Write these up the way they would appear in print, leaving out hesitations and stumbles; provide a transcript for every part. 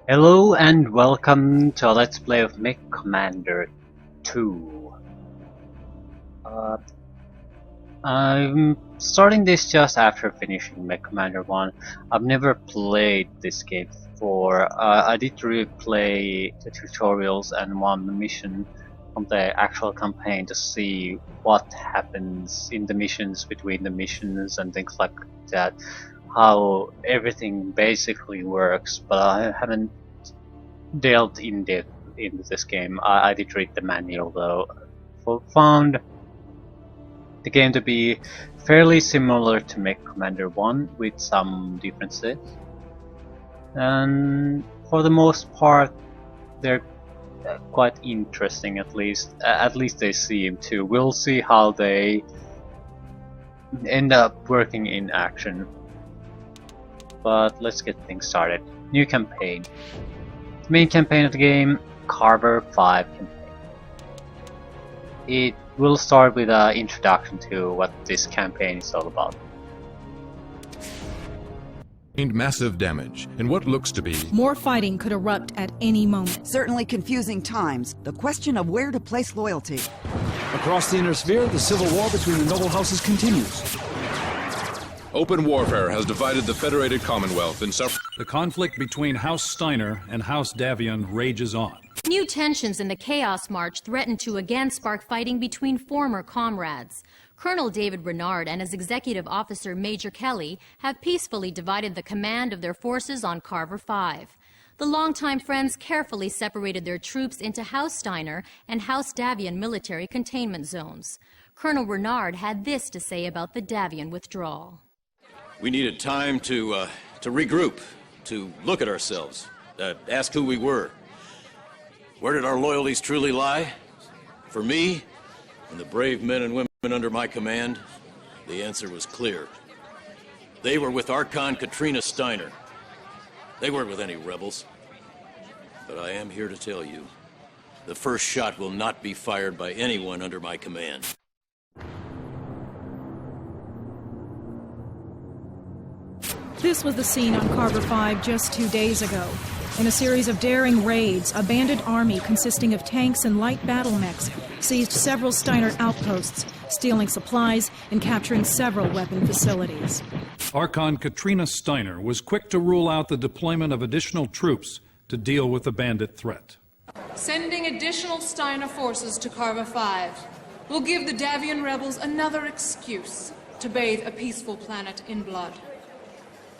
Hello and welcome to a Let's Play of Mechcommander 2. I'm starting this just after finishing Mechcommander 1. I've never played this game before. I did replay the tutorials and one mission from the actual campaign to see what happens in the missions, between the missions and things like that. How everything basically works, but I haven't delved in depth into this game. I did read the manual though. Found the game to be fairly similar to Mechcommander 1 with some differences, and for the most part they're quite interesting. At least they seem to. We'll see how they end up working in action. But let's get things started. New campaign. Main campaign of the game, Carver V campaign. It will start with an introduction to what this campaign is all about. Massive damage in what looks to be more fighting could erupt at any moment. Certainly confusing times. The question of where to place loyalty. Across the inner sphere, the civil war between the noble houses continues. Open warfare has divided the Federated Commonwealth in several. The conflict between House Steiner and House Davion rages on. New tensions in the Chaos March threaten to again spark fighting between former comrades. Colonel David Renard and his executive officer Major Kelly have peacefully divided the command of their forces on Carver V. The longtime friends carefully separated their troops into House Steiner and House Davion military containment zones. Colonel Renard had this to say about the Davion withdrawal. We needed time to regroup, to look at ourselves, ask who we were. Where did our loyalties truly lie? For me, and the brave men and women under my command, the answer was clear. They were with Archon Katrina Steiner. They weren't with any rebels. But I am here to tell you, the first shot will not be fired by anyone under my command. This was the scene on Carver V just 2 days ago. In a series of daring raids, a bandit army consisting of tanks and light battle mechs seized several Steiner outposts, stealing supplies and capturing several weapon facilities. Archon Katrina Steiner was quick to rule out the deployment of additional troops to deal with the bandit threat. Sending additional Steiner forces to Carver V will give the Davion rebels another excuse to bathe a peaceful planet in blood.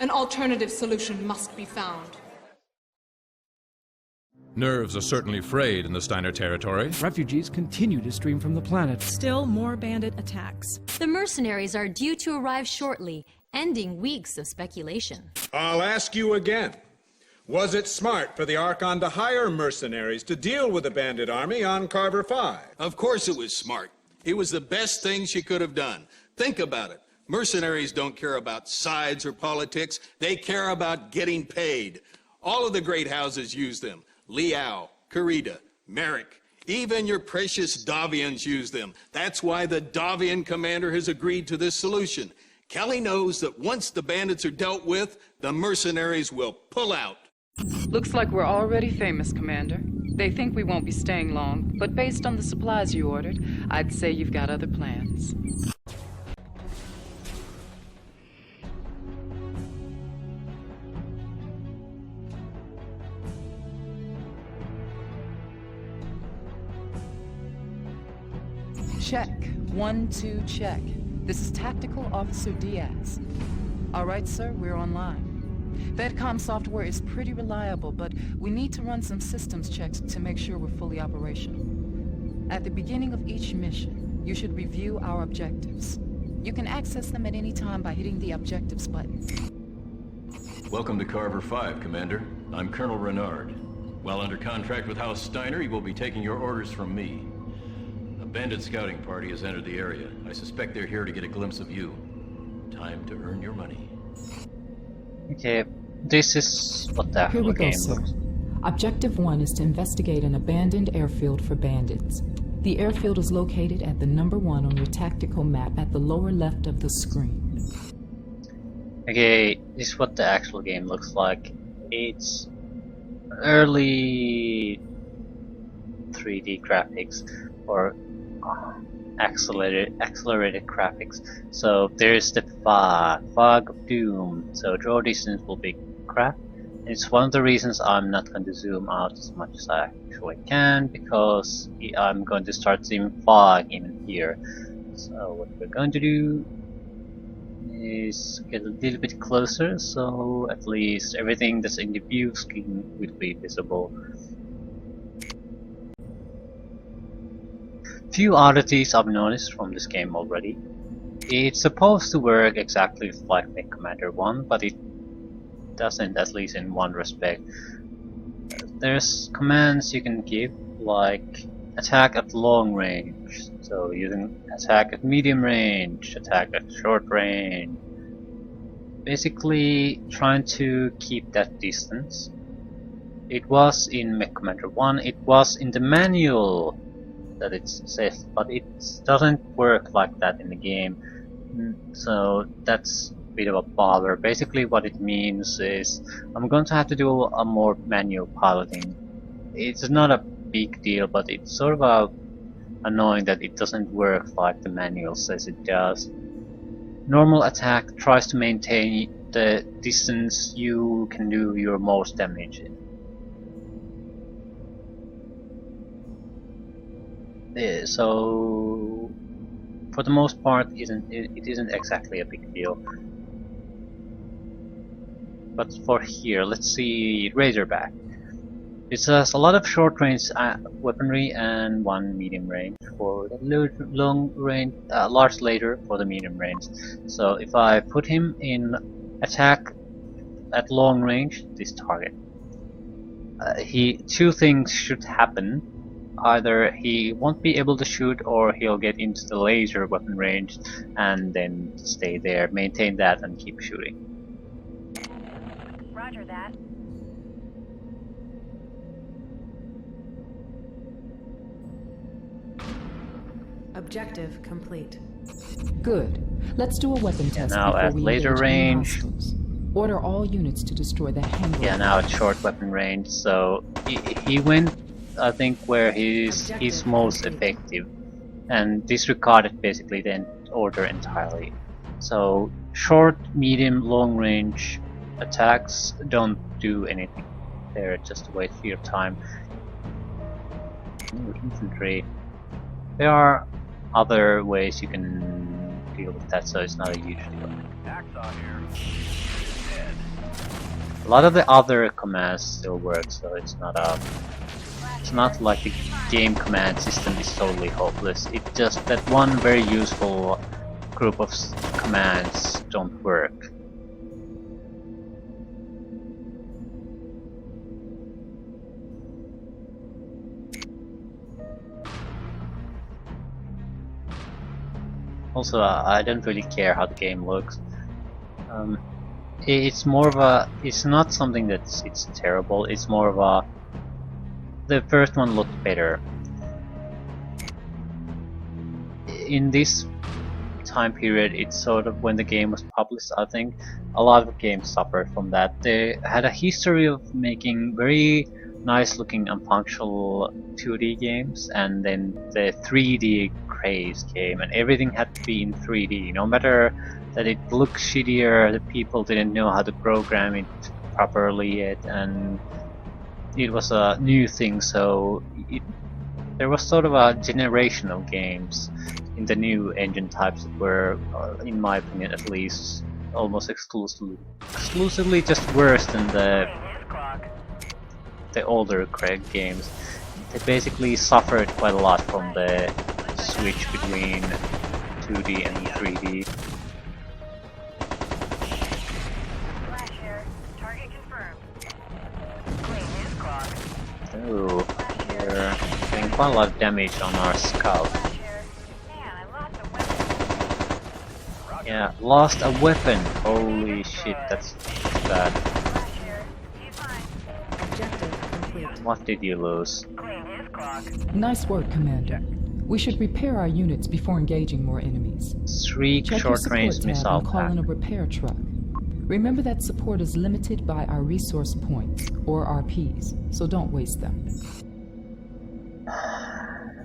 An alternative solution must be found. Nerves are certainly frayed in the Steiner territory. Refugees continue to stream from the planet. Still more bandit attacks. The mercenaries are due to arrive shortly, ending weeks of speculation. I'll ask you again. Was it smart for the Archon to hire mercenaries to deal with the bandit army on Carver V? Of course it was smart. It was the best thing she could have done. Think about it. Mercenaries don't care about sides or politics. They care about getting paid. All of the great houses use them. Liao, Karita, Merrick, even your precious Davians use them. That's why the Davian commander has agreed to this solution. Kelly knows that once the bandits are dealt with, the mercenaries will pull out. Looks like we're already famous, Commander. They think we won't be staying long, but based on the supplies you ordered, I'd say you've got other plans. Check. 1, 2, check. This is Tactical Officer Diaz. All right, sir, we're online. Vedcom software is pretty reliable, but we need to run some systems checks to make sure we're fully operational. At the beginning of each mission, you should review our objectives. You can access them at any time by hitting the Objectives button. Welcome to Carver V, Commander. I'm Colonel Renard. While under contract with House Steiner, you will be taking your orders from me. A bandit scouting party has entered the area. I suspect they're here to get a glimpse of you. Time to earn your money. Okay, this is what the Here actual we go, game sir. looks. Objective 1 is to investigate an abandoned airfield for bandits. The airfield is located at the number 1 on your tactical map at the lower left of the screen. Okay, this is what the actual game looks like. It's early 3D graphics or accelerated graphics. So there's the fog of doom. So draw distance will be crap. And it's one of the reasons I'm not going to zoom out as much as I actually can, because I'm going to start seeing fog in here. So what we're going to do is get a little bit closer, so at least everything that's in the view screen will be visible. Few oddities I've noticed from this game already. It's supposed to work exactly like Mechcommander 1, but it doesn't, at least in one respect. There's commands you can give, like attack at long range, so you can attack at medium range, attack at short range. Basically trying to keep that distance. It was in Mechcommander 1, it was in the manual that it says, but it doesn't work like that in the game. So that's a bit of a bother. Basically what it means is I'm going to have to do a more manual piloting. It's not a big deal, but it's sort of annoying that it doesn't work like the manual says it does. Normal attack tries to maintain the distance you can do your most damage in. So for the most part it isn't exactly a big deal. But for here, let's see Razorback. It has a lot of short range weaponry and one medium range for the long range, large laser for the medium range. So if I put him in attack at long range, this target, two things should happen. Either he won't be able to shoot, or he'll get into the laser weapon range and then stay there, maintain that, and keep shooting. Roger that. Objective complete. Good. Let's do a weapon test now before at we laser engage range. hostiles. Order all units to destroy the hangar. Yeah, now at short weapon range. So he went, I think, where he's most effective, and disregarded basically the order entirely. So short, medium, long range attacks don't do anything. They're just a waste of your time. Ooh, infantry. There are other ways you can deal with that, so it's not a huge deal. A lot of the other commands still work, so it's not like the game command system is totally hopeless. It's just that one very useful group of commands don't work. Also, I don't really care how the game looks. It's more of a. It's not something that's it's terrible. It's more of a. The first one looked better. In this time period, it's sort of when the game was published. I think a lot of games suffered from that. They had a history of making very nice-looking and functional 2D games, and then the 3D craze came, and everything had to be in 3D. No matter that it looked shittier, the people didn't know how to program it properly yet, and it was a new thing. So there was sort of a generation of games in the new engine types that were, in my opinion at least, almost exclusively just worse than the older Craig games. They basically suffered quite a lot from the switch between 2D and 3D. Oh, we're getting quite a lot of damage on our scout. Yeah, lost a weapon. Holy shit, that's bad. What did you lose? Nice work, Commander. We should repair our units before engaging more enemies. Three Check your short-range support tab missile and call pack. in a repair truck. Remember that support is limited by our resource points, or RPs, so don't waste them.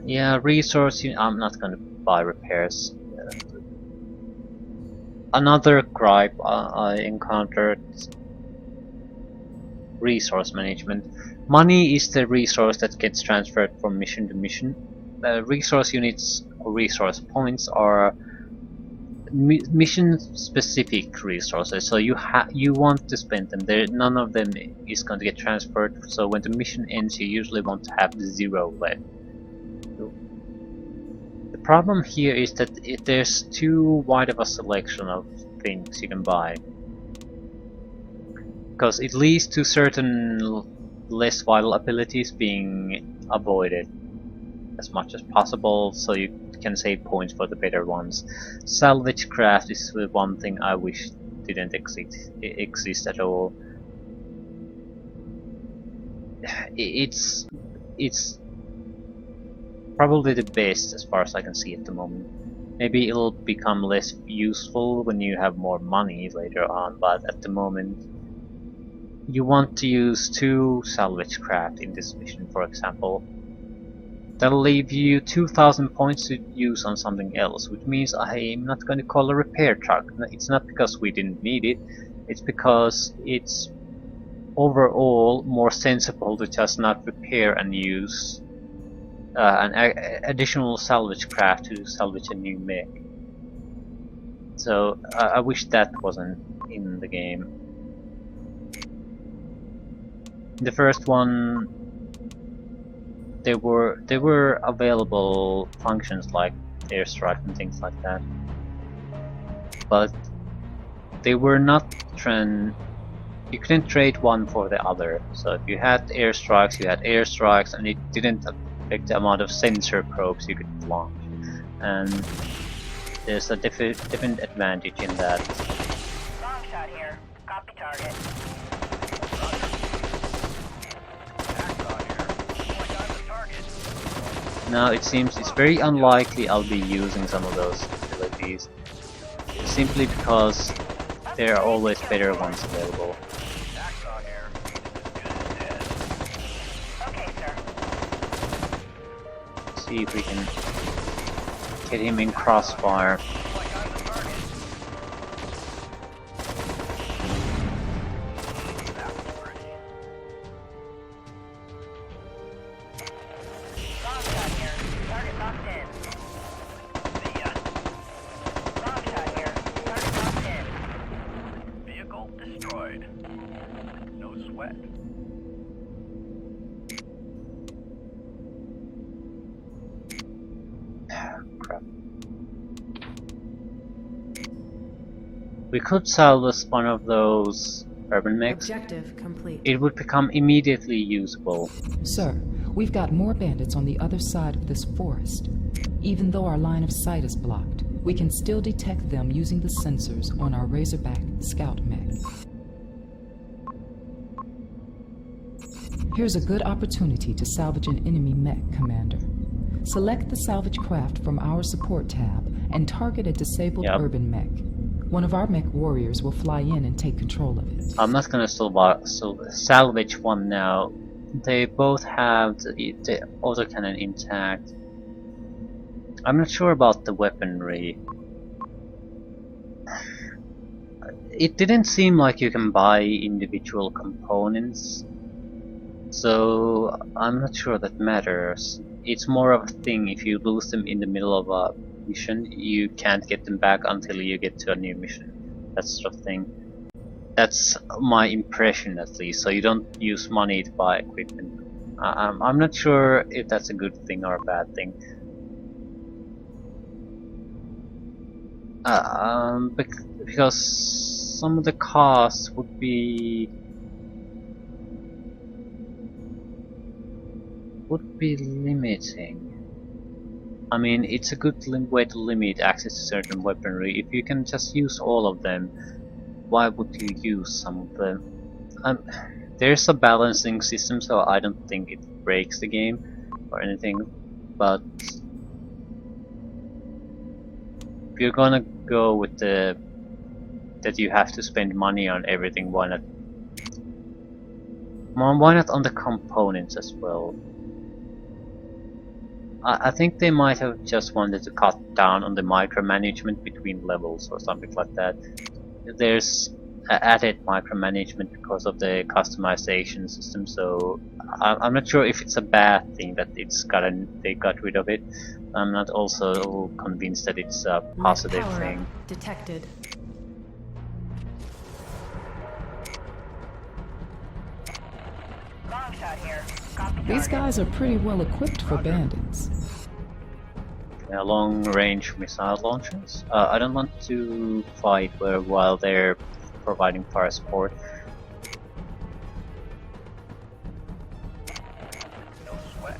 Yeah, resource. I'm not gonna buy repairs. Another gripe I encountered: resource management. Money is the resource that gets transferred from mission to mission. Resource units or resource points are mission-specific resources, so you want to spend them. None of them is going to get transferred. So when the mission ends, you usually want to have 0 left. The problem here is that there's too wide of a selection of things you can buy, because it leads to certain less vital abilities being avoided as much as possible, so you can save points for the better ones. Salvage craft is the one thing I wish didn't exist at all. It's probably the best as far as I can see at the moment. Maybe it'll become less useful when you have more money later on, but at the moment you want to use 2 salvage craft in this mission, for example. That'll leave you 2,000 points to use on something else, which means I'm not going to call a repair truck. It's not because we didn't need it, it's because it's overall more sensible to just not repair and use an additional salvage craft to salvage a new mech. So I wish that wasn't in the game. In the first one, there were available functions like airstrike and things like that, but they were not you couldn't trade one for the other. So if you had airstrikes, you had airstrikes, and it didn't affect the amount of sensor probes you could launch. And there's a different advantage in that. Long shot here. Copy target. Now it seems it's very unlikely I'll be using some of those abilities, simply because there are always better ones available. See if we can get him in crossfire. We could salvage one of those urban mechs. Objective complete. It would become immediately usable. Sir, we've got more bandits on the other side of this forest. Even though our line of sight is blocked, we can still detect them using the sensors on our Razorback scout mech. Here's a good opportunity to salvage an enemy mech, Commander. Select the salvage craft from our support tab and target a disabled urban mech. One of our mech warriors will fly in and take control of it. I'm not gonna salvage one now. They both have the autocannon intact. I'm not sure about the weaponry. It didn't seem like you can buy individual components, so I'm not sure that matters. It's more of a thing: if you lose them in the middle of a mission, you can't get them back until you get to a new mission. That sort of thing. That's my impression, at least. So you don't use money to buy equipment. I'm not sure if that's a good thing or a bad thing. Because some of the costs would be limiting. I mean, it's a good way to limit access to certain weaponry. If you can just use all of them, why would you use some of them? There's a balancing system, so I don't think it breaks the game or anything, but if you're gonna go with the that you have to spend money on everything. Why not? Why not on the components as well? I think they might have just wanted to cut down on the micromanagement between levels or something like that. There's added micromanagement because of the customization system, so I'm not sure if it's a bad thing that they got rid of it. I'm not also convinced that it's a positive thing. Detected. Long shot here. Copy These guys are pretty well equipped for bandits. Long-range missile launchers. I don't want to fight while they're providing fire support. No sweat.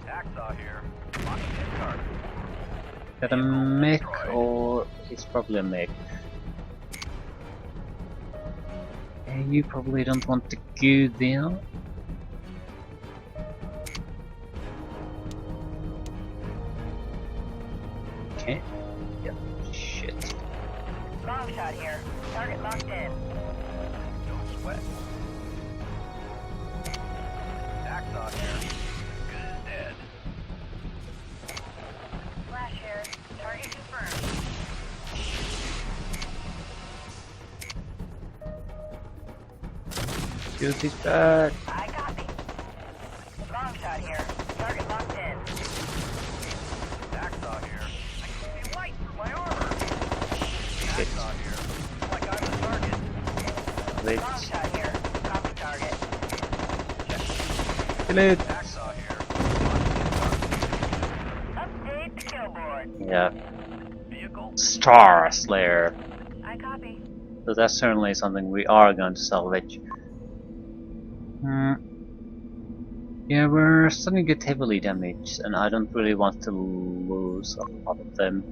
Hacksaw here. Locking in target. Is that a mech or it's probably a mech? You probably don't want to go there. Okay. Yep. Shit. Long shot here. Target locked in. No sweat. Hacksaw here. Good as dead. Flash here. Target confirmed. Shoot this back. I copy. Long shot here. Target locked in. Hacksaw here. I can see light through my armor. Shit. Hacksaw here. Oh my god, the target. Wait. Long shot here. Copy target. Kill it. Hacksaw here. Update the kill board. Yeah. Vehicle. Star Slayer. I copy. So that's certainly something we are going to salvage. Yeah, we're starting to get heavily damaged, and I don't really want to lose a lot of them.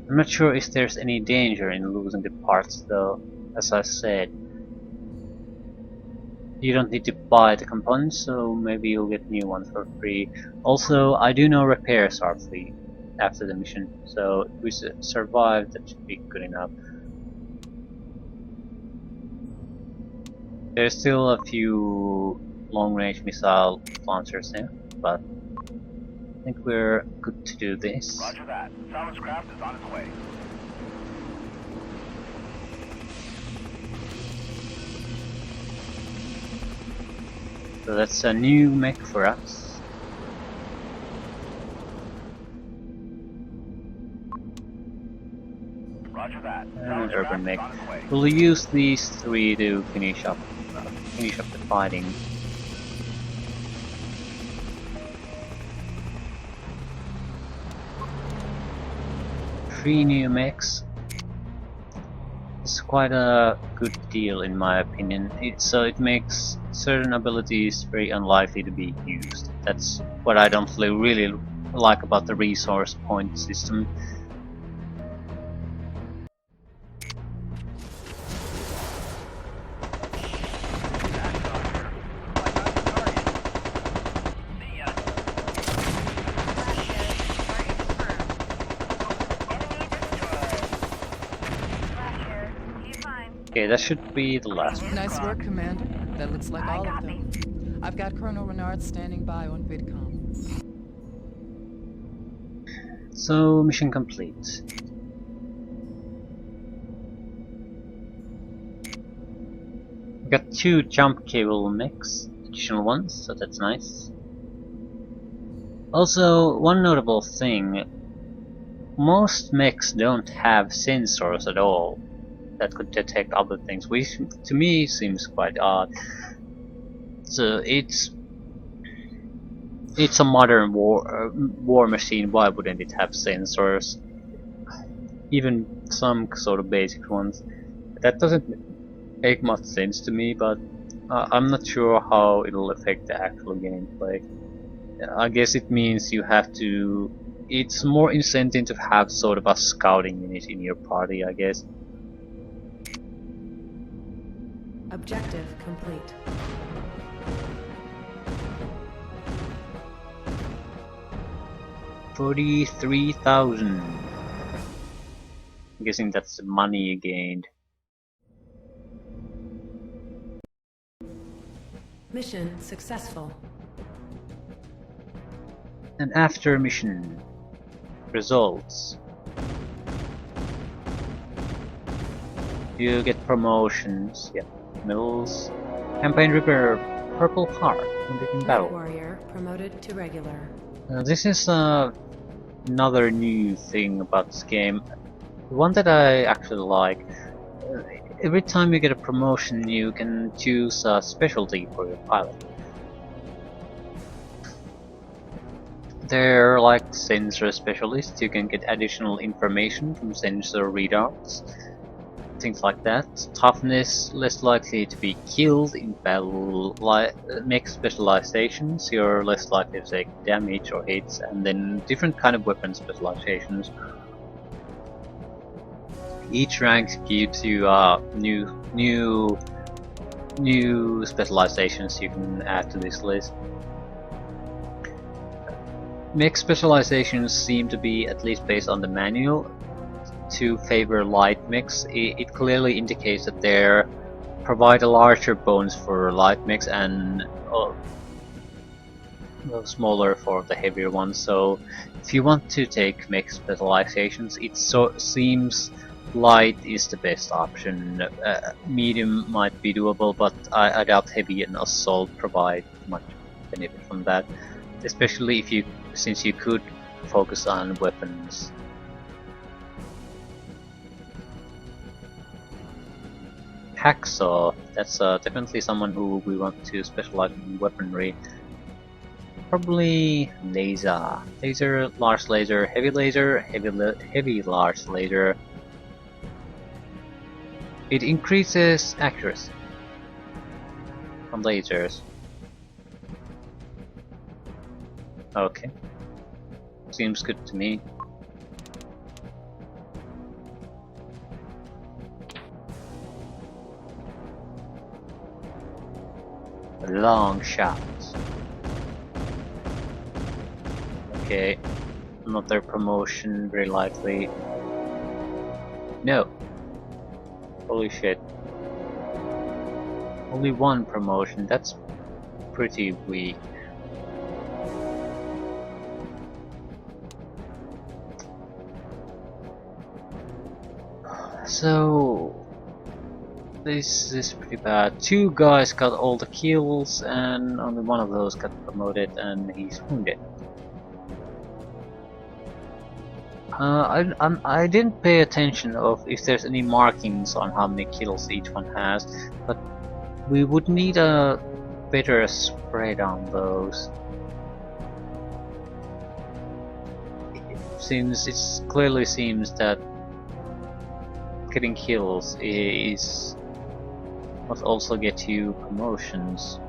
I'm not sure if there's any danger in losing the parts, though. As I said, you don't need to buy the components, so maybe you'll get new ones for free. Also, I do know repairs are free after the mission, so if we survive, that should be good enough. There's still a few long-range missile launchers there, but I think we're good to do this. Roger that. Salvage craft is on its way. So that's a new mech for us. Roger that. And urban mech. We'll use these three to finish up the fighting. Three new mechs. It's quite a good deal in my opinion. It makes certain abilities very unlikely to be used. That's what I don't really like about the resource point system. Okay, that should be the last one. Nice work, Commander. That looks like all of them. I've got Colonel Renard standing by on VidCom. So, mission complete. We got 2 jump cable mechs, additional ones, so that's nice. Also, one notable thing, most mechs don't have sensors at all that could detect other things, which to me seems quite odd. So it's a modern war machine. Why wouldn't it have sensors? Even some sort of basic ones. That doesn't make much sense to me, but I'm not sure how it'll affect the actual gameplay. I guess it means you have to. It's more incentive to have sort of a scouting unit in your party, I guess. Objective complete. $43,000. I'm guessing that's the money gained. Mission successful. And after mission results, you get promotions. Yep, medals, campaign repair, purple heart, wounded in battle. Warrior promoted to regular. This is another new thing about this game. The one that I actually like. Every time you get a promotion, you can choose a specialty for your pilot. They're like sensor specialists. You can get additional information from sensor readouts, things like that. Toughness, less likely to be killed in battle. Mech specializations, you're less likely to take damage or hits, and then different kind of weapon specializations. Each rank gives you new specializations you can add to this list. Mech specializations seem to be, at least based on the manual, to favor light mechs. It clearly indicates that they provide a larger bonus for light mechs and smaller for the heavier ones. So if you want to take mech specializations, it seems light is the best option. Medium might be doable, but I doubt heavy and assault provide much benefit from that, especially since you could focus on weapons. Hacksaw, that's definitely someone who we want to specialize in weaponry. Probably laser, large laser, heavy large laser. It increases accuracy on lasers. Okay, seems good to me. Long shots. Okay, another promotion, very likely. No. Holy shit. Only one promotion, that's pretty weak. So this is pretty bad. Two guys got all the kills and only one of those got promoted and he's wounded. I didn't pay attention of if there's any markings on how many kills each one has, but we would need a better spread on those. It clearly seems that getting kills must also get you promotions.